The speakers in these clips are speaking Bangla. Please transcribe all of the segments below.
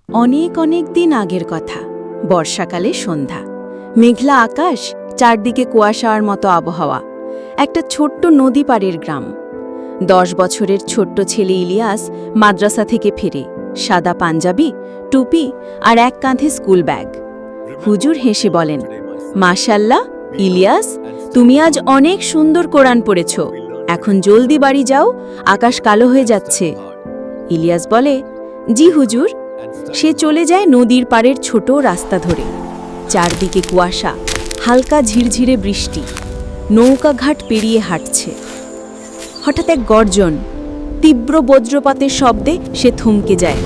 অনেক অনেক দিন আগের কথা। বর্ষাকালে সন্ধ্যা, মেঘলা আকাশ, চারদিকে কুয়াশার মতো আবহাওয়া। একটা ছোট্ট নদী পাড়ের গ্রাম। 10 বছরের ছোট্ট ছেলে ইলিয়াস মাদ্রাসা থেকে ফিরে, সাদা পাঞ্জাবি, টুপি আর এক কাঁধে স্কুল ব্যাগ। হুজুর হেসে বলেন, মাশাল্লাহ ইলিয়াস, তুমি আজ অনেক সুন্দর কোরআন পড়েছ। এখন জলদি বাড়ি যাও, আকাশ কালো হয়ে যাচ্ছে। ইলিয়াস বলে, জি হুজুর। সে চলে যায় নদীর পাড়ের ছোট রাস্তা ধরে। চারদিকে কুয়াশা, হালকা ঝিরঝিরে বৃষ্টি। নৌকা ঘাট পেরিয়ে হাঁটছে। হঠাৎ এক গর্জন, তীব্র বজ্রপাতের শব্দে সে থমকে যায়।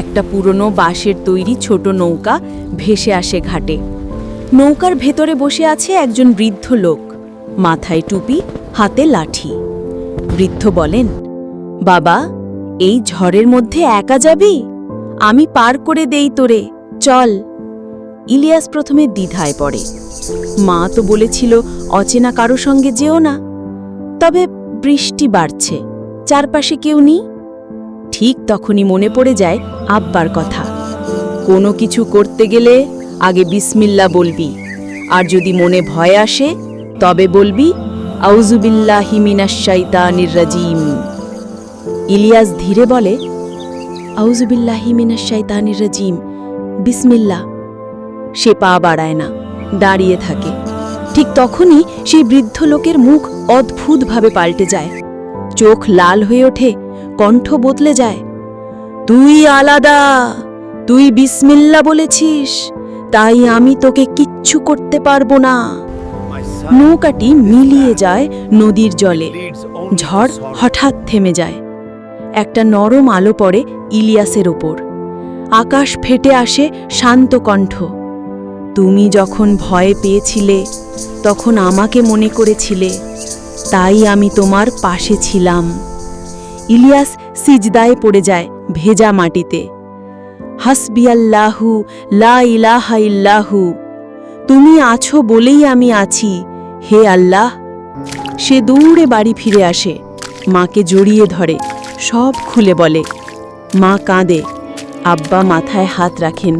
একটা পুরনো বাঁশের তৈরি ছোট নৌকা ভেসে আসে ঘাটে। নৌকার ভেতরে বসে আছে একজন বৃদ্ধ লোক, মাথায় টুপি, হাতে লাঠি। বৃদ্ধ বলেন, বাবা, এই ঝড়ের মধ্যে একা যাবি? আমি পার করে দেই তোরে, চল। ইলিয়াস প্রথমে দ্বিধায় পড়ে। মা তো বলেছিল অচেনা কারো সঙ্গে যেও না। তবে বৃষ্টি বাড়ছে, চারপাশে কেউ নেই। ঠিক তখনই মনে পড়ে যায় আব্বার কথা, কোনো কিছু করতে গেলে আগে বিসমিল্লাহ বলবি, আর যদি মনে ভয় আসে তবে বলবি আউযুবিল্লাহি মিনাশ শাইতানির রাজিম। ইলিয়াস ধীরে বলে, আউযুবিল্লাহি মিনাশ শাইতানির রাজিম, বিসমিল্লাহ। সে পা বাড়ায় না, দাঁড়িয়ে থাকে। ঠিক তখনই সেই বৃদ্ধ লোকের মুখ অদ্ভুতভাবে পাল্টে যায়। চোখ লাল হয়ে ওঠে, কণ্ঠ বদলে যায়। তুই আলাদা, তুই বিসমিল্লাহ বলেছিস, তাই আমি তোকে কিচ্ছু করতে পারবো না। নৌকাটি মিলিয়ে যায় নদীর জলে। ঝড় হঠাৎ থেমে যায়। একটা নরম আলো পড়ে ইলিয়াসের ওপর। আকাশ ফেটে আসে শান্ত কণ্ঠ। তুমি যখন ভয় পেয়েছিলে তখন আমাকে মনে করেছিলে, তাই আমি তোমার পাশে ছিলাম। ইলিয়াস সিজদায় পড়ে যায় ভেজা মাটিতে। হাসবিয়াল্লাহু লা ইলাহা ইল্লাহু, তুমি আছো বলেই আমি আছি, হে আল্লাহ। সে দৌড়ে বাড়ি ফিরে আসে, মাকে জড়িয়ে ধরে, সব খুলে বলে। মা কাঁদে, আব্বা মাথায় হাত রাখেন।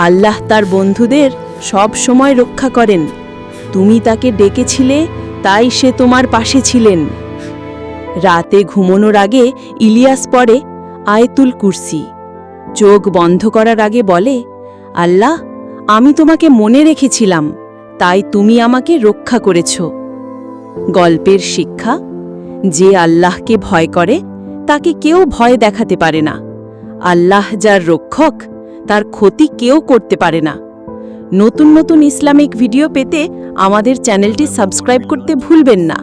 আল্লাহ তার বন্ধুদের সব সময় রক্ষা করেন। তুমি তাকে ডেকেছিলে, তাই সে তোমার পাশে ছিলেন। রাতে ঘুমানোর আগে ইলিয়াস পড়ে আয়াতুল কুরসি। চোখ বন্ধ করার আগে বলে, আল্লাহ, আমি তোমাকে মনে রেখেছিলাম, তাই তুমি আমাকে রক্ষা করেছ। গল্পের শিক্ষা, যে আল্লাহকে ভয় করে তাকে কেউ ভয় দেখাতে পারে না। আল্লাহ যার রক্ষক, তার ক্ষতি কেউ করতে পারে না। নতুন নতুন ইসলামিক ভিডিও পেতে আমাদের চ্যানেলটি সাবস্ক্রাইব করতে ভুলবেন না।